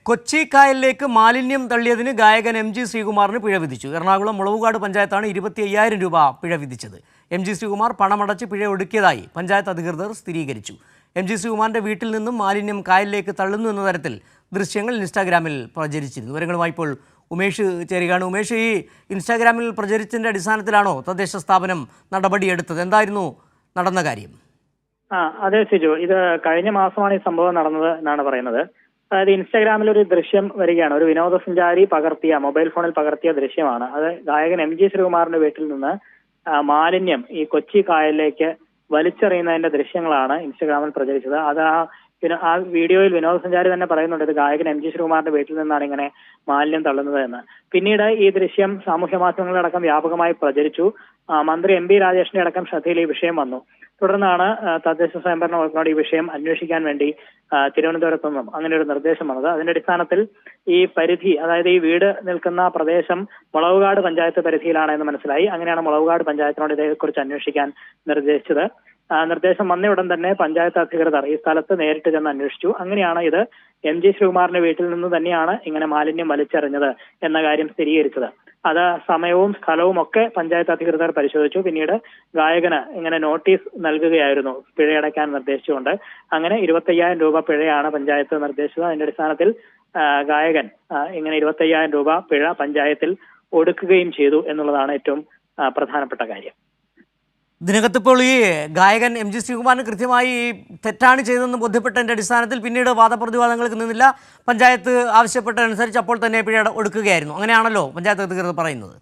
കൊച്ചി കായലിലേക്ക് മാലിന്യം തള്ളിയതിന് ഗായകൻ M G ശ്രീകുമാറിന് പിഴ വിധിച്ചു. എറണാകുളം മുളവുകാട് പഞ്ചായത്താണ് 25,000 രൂപ പിഴ വിധിച്ചത്. എം ജി ശ്രീകുമാർ പണമടച്ച് പിഴ ഒടുക്കിയതായി പഞ്ചായത്ത് അധികൃതർ സ്ഥിരീകരിച്ചു. എം ജി ശ്രീകുമാറിന്റെ വീട്ടിൽ നിന്നും മാലിന്യം കായലിലേക്ക് തള്ളുന്നു എന്ന തരത്തിൽ ദൃശ്യങ്ങൾ ഇൻസ്റ്റാഗ്രാമിൽ പ്രചരിച്ചിരുന്നു. വിവരങ്ങളുമായി ഇപ്പോൾ ഉമേഷ് ചേരുകയാണ്. ഉമേഷ്, ഈ ഇൻസ്റ്റാഗ്രാമിൽ പ്രചരിച്ചതിൻ്റെ അടിസ്ഥാനത്തിലാണോ തദ്ദേശ സ്ഥാപനം നടപടിയെടുത്തത്? എന്തായിരുന്നു നടന്ന കാര്യം? അതെ സിജു, ഇത് കഴിഞ്ഞ മാസമാണ് ഈ സംഭവം നടന്നത് എന്നാണ് പറയുന്നത്. അതായത് ഇൻസ്റ്റാഗ്രാമിൽ ഒരു ദൃശ്യം വരികയാണ്. ഒരു വിനോദസഞ്ചാരി മൊബൈൽ ഫോണിൽ പകർത്തിയ ദൃശ്യമാണ്. അത് ഗായകൻ എം ജി ശ്രീകുമാറിന്റെ വീട്ടിൽ നിന്ന് മാലിന്യം ഈ കൊച്ചി കായലിലേക്ക് വലിച്ചെറിയുന്നതിന്റെ ദൃശ്യങ്ങളാണ് ഇൻസ്റ്റാഗ്രാമിൽ പ്രചരിച്ചത്. അത് ആ വീഡിയോയിൽ വിനോദസഞ്ചാരി തന്നെ പറയുന്നുണ്ട്, ഇത് ഗായകൻ എം ജി ശ്രീകുമാറിന്റെ വീട്ടിൽ നിന്നാണ് ഇങ്ങനെ മാലിന്യം തള്ളുന്നത് എന്ന്. പിന്നീട് ഈ ദൃശ്യം സാമൂഹ്യ മാധ്യമങ്ങളിലടക്കം വ്യാപകമായി പ്രചരിച്ചു. മന്ത്രി എം പി രാജേഷിന്റെ അടക്കം ശ്രദ്ധയിൽ ഈ വിഷയം വന്നു. തുടർന്നാണ് തദ്ദേശ സ്വയംഭരണ വകുപ്പിനോട് ഈ വിഷയം അന്വേഷിക്കാൻ വേണ്ടി തിരുവനന്തപുരത്തു നിന്നും അങ്ങനെ ഒരു നിർദ്ദേശം വന്നത്. അതിന്റെ അടിസ്ഥാനത്തിൽ ഈ പരിധി, അതായത് ഈ വീട് നിൽക്കുന്ന പ്രദേശം മുളവുകാട് പഞ്ചായത്ത് പരിധിയിലാണ് എന്ന് മനസ്സിലായി. അങ്ങനെയാണ് മുളവുകാട് പഞ്ചായത്തിനോട് ഇതേക്കുറിച്ച് അന്വേഷിക്കാൻ നിർദ്ദേശിച്ചത്. നിർദ്ദേശം വന്ന ഉടൻ തന്നെ പഞ്ചായത്ത് അധികൃതർ ഈ സ്ഥലത്ത് നേരിട്ട് ചെന്ന് അന്വേഷിച്ചു. അങ്ങനെയാണ് ഇത് എം ജി ശ്രീകുമാറിന്റെ വീട്ടിൽ നിന്ന് തന്നെയാണ് ഇങ്ങനെ മാലിന്യം വലിച്ചെറിഞ്ഞത് എന്ന കാര്യം സ്ഥിരീകരിച്ചത്. അത് സമയവും സ്ഥലവും ഒക്കെ പഞ്ചായത്ത് അധികൃതർ പരിശോധിച്ചു. പിന്നീട് ഗായകന് ഇങ്ങനെ നോട്ടീസ് നൽകുകയായിരുന്നു, പിഴയടയ്ക്കാൻ നിർദ്ദേശിച്ചുകൊണ്ട്. അങ്ങനെ 25,000 രൂപ പിഴയാണ് പഞ്ചായത്ത് നിർദ്ദേശിച്ചത്. അതിന്റെ അടിസ്ഥാനത്തിൽ ഗായകൻ ഇങ്ങനെ 25,000 രൂപ പിഴ പഞ്ചായത്തിൽ ഒടുക്കുകയും ചെയ്തു എന്നുള്ളതാണ് ഏറ്റവും പ്രധാനപ്പെട്ട കാര്യം. ഇതിനകത്തിപ്പോൾ ഈ ഗായകൻ എം ജി ശ്രീകുമാറിന് കൃത്യമായി തെറ്റാണ് ചെയ്തതെന്ന് ബോധ്യപ്പെട്ടതിൻ്റെ അടിസ്ഥാനത്തിൽ പിന്നീട് വാദപ്രതിവാദങ്ങൾക്ക് നിന്നില്ല, പഞ്ചായത്ത് ആവശ്യപ്പെട്ടതനുസരിച്ച് അപ്പോൾ തന്നെ പിഴ ഒടുക്കുകയായിരുന്നു. അങ്ങനെയാണല്ലോ പഞ്ചായത്ത് അധികൃതർ പറയുന്നത്.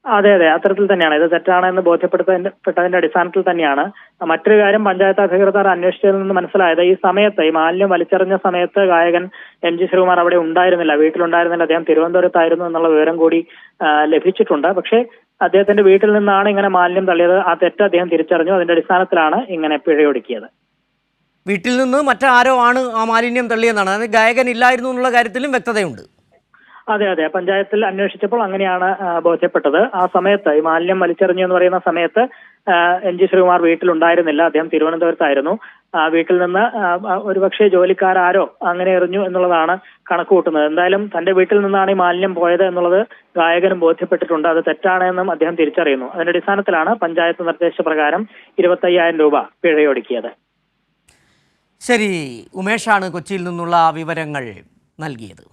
അതെ, അത്തരത്തിൽ തന്നെയാണ്. ഇത് തെറ്റാണെന്ന് ബോധ്യപ്പെട്ടതിന്റെ അടിസ്ഥാനത്തിൽ തന്നെയാണ്. മറ്റൊരു കാര്യം, പഞ്ചായത്ത് അധികൃതർ അന്വേഷിച്ചതിൽ നിന്ന് മനസ്സിലായത്, ഈ സമയത്ത് ഈ മാലിന്യം വലിച്ചെറിഞ്ഞ സമയത്ത് ഗായകൻ എം ജി ശ്രീകുമാർ അവിടെ ഉണ്ടായിരുന്നില്ല, വീട്ടിലുണ്ടായിരുന്നില്ല. അദ്ദേഹം തിരുവനന്തപുരത്തായിരുന്നു എന്നുള്ള വിവരം കൂടി ലഭിച്ചിട്ടുണ്ട്. പക്ഷേ അദ്ദേഹത്തിന്റെ വീട്ടിൽ നിന്നാണ് ഇങ്ങനെ മാലിന്യം തള്ളിയത്. ആ തെറ്റ് അദ്ദേഹം തിരിച്ചറിഞ്ഞു. അതിന്റെ അടിസ്ഥാനത്തിലാണ് ഇങ്ങനെ പിഴയൊടുക്കിയത്. വീട്ടിൽ നിന്ന് മറ്റാരോ ആണ് ആ മാലിന്യം തള്ളിയെന്നാണ്. അതായത് ഗായകൻ ഇല്ലായിരുന്നു എന്നുള്ള കാര്യത്തിലും വ്യക്തതയുണ്ട്. അതെ, പഞ്ചായത്തിൽ അന്വേഷിച്ചപ്പോൾ അങ്ങനെയാണ് ബോധ്യപ്പെട്ടത്. ആ സമയത്ത് ഈ മാലിന്യം വലിച്ചെറിഞ്ഞു എന്ന് പറയുന്ന സമയത്ത് എം ജി ശ്രീകുമാർ വീട്ടിലുണ്ടായിരുന്നില്ല, അദ്ദേഹം തിരുവനന്തപുരത്തായിരുന്നു. വീട്ടിൽ നിന്ന് ഒരുപക്ഷെ ജോലിക്കാരോ അങ്ങനെ എറിഞ്ഞു എന്നുള്ളതാണ് കണക്ക് കൂട്ടുന്നത്. എന്തായാലും തന്റെ വീട്ടിൽ നിന്നാണ് ഈ മാലിന്യം പോയത് എന്നുള്ളത് ഗായകനും ബോധ്യപ്പെട്ടിട്ടുണ്ട്. അത് തെറ്റാണെന്നും അദ്ദേഹം തിരിച്ചറിയുന്നു. അതിന്റെ അടിസ്ഥാനത്തിലാണ് പഞ്ചായത്ത് നിർദ്ദേശപ്രകാരം 25,000 രൂപ പിഴയൊടുക്കിയത്. ശരി, ഉമേഷാണ് കൊച്ചിയിൽ നിന്നുള്ള വിവരങ്ങൾ നൽകിയത്.